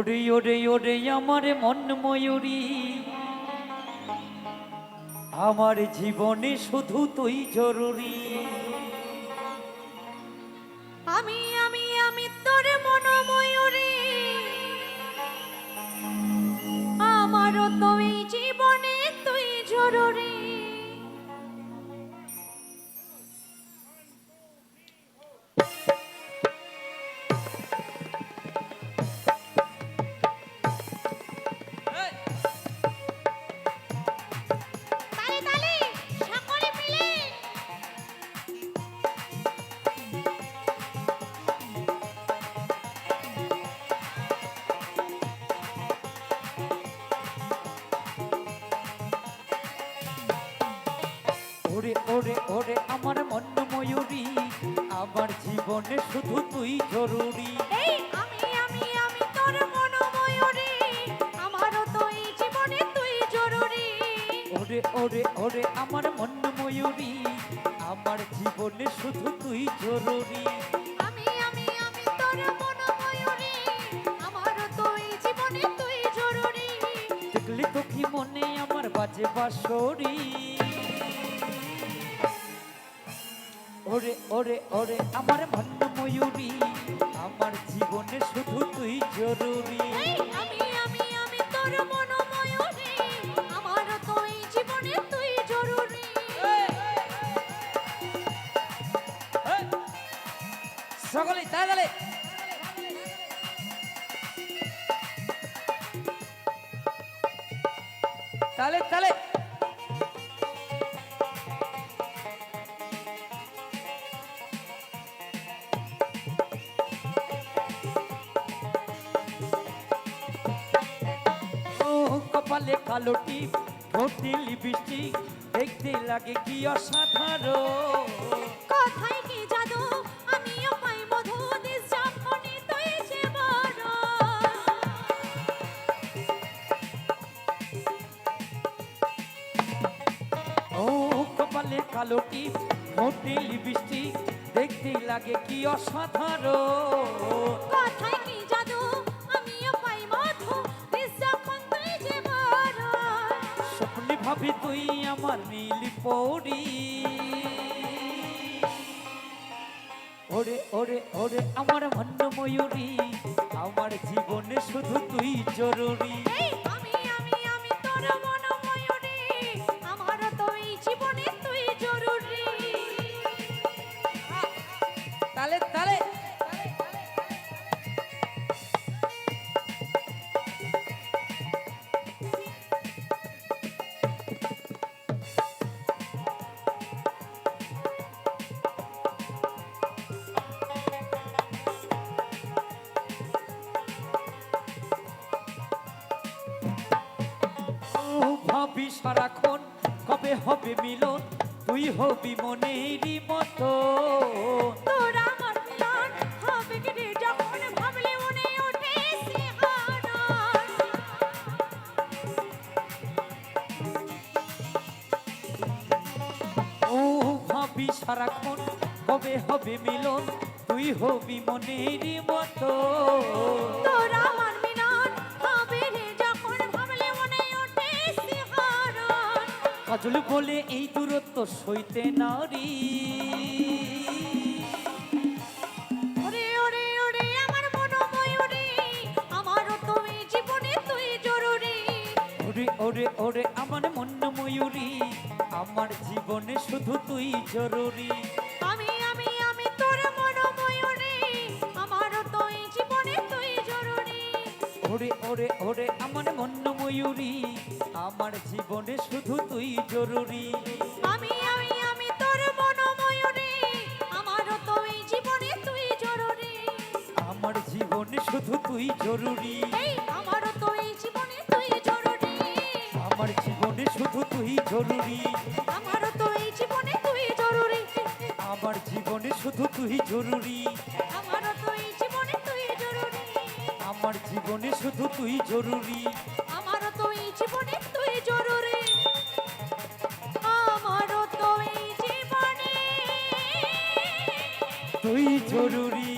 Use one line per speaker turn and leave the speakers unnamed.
ওরে ওরে ওরে আমার মন ময়ূরী, আমার জীবনে শুধু তুই জরুরি।
আমি তোর মন ময়ূরী, আমারও তো এই জীবনে তুই জরুরি।
ওরে ওরে ওরে আমার মন ময়ূরী, আমার জীবনে শুধু তুই জরুরি।
আমি তোর মন ময়ূরী, আমারও তো এই জীবনে তুই জরুরি।
ওরে ওরে ওরে আমার মন ময়ূরী, আমার জীবনে শুধু তুই জরুরি।
আমি তোর মন ময়ূরী, আমারও তো এই জীবনে তুই জরুরি।
দেখলি তো কি মনে আমার বাজে বাঁশরি। ওরে ওরে ওরে আমার মন ময়ূরী, আমার জীবনে শুধু তুই জরুরি।
আমি তোর মন ময়ূরী, আমারও তো এই জীবনে তুই জরুরি।
সকলে তাহলে তাহলে তাহলে কপালে কালো টিপ, ঠোঁটে লিপস্টিক, দেখতে লাগে কি অসাধারণ।
কথায় কি জাদু, আমিও পাই মধু, দিস জামনি তুই যে বড়।
ও কপালে কালো টিপ, ঠোঁটে লিপস্টিক, দেখতে লাগে কি অসাধারণ।
কথায় কি জাদু, আমিও পাই মধু, দিস জামনি তুই যে বড়।
স্বপ্নে ভাবি তুই আমার নীলি পরি। ওরে ওরে ওরে আমার মন ময়ূরী, আমার জীবনে শুধু তুই জরুরি।
আমি তোর মন ময়ূরী, আমারও তো এই জীবনে তুই জরুরি।
তালে তালে ভাবি সারাক্ষণ কবে হবে মিলন, তুই হবি মনেরই মতো।
তোর আমার মিলন হবে কি রে, যখন ভাবলে মনে ওঠে সিংহাসন।
ও ভাবি সারাক্ষণ কবে হবে মিলন, তুই হবি মনেরই মতো।
তোর আমার মিলন হবে রে, যখন ভাবলে মনে ওঠে সিংহাসন।
কাজল বলে এই দূরত্ব সইতে নারী।
ওরে ওরে ওরে আমার মন ময়ূরী, আমারও তো এই জীবনে তুই জরুরি।
ওরে ওরে ওরে আমার মন ময়ূরী, আমার জীবনে শুধু তুই জরুরি।
আমি তোর মন ময়ূরী, আমারও তো এই জীবনে তুই জরুরি।
ওরে ওরে ওরে আমার মন ময়ূরী, আমার জীবনে শুধু তুই জরুরি।
আমি তোর মন ময়ূরী, আমারও তো এই জীবনে তুই জরুরি।
আমার জীবনে শুধু তুই জরুরি।
আমারও তো এই জীবনে তুই জরুরি।
আমার জীবনে শুধু তুই জরুরি।
আমারও তো এই জীবনে তুই জরুরি।
আমার জীবনে শুধু তুই জরুরি।
আমারও তো এই জীবনে তুই জরুরি।
আমার জীবনে শুধু তুই জরুরি।
আমারও তো এই জীবনে তুই জরুরি। আমারও তো এই জীবনে
তুই জরুরি।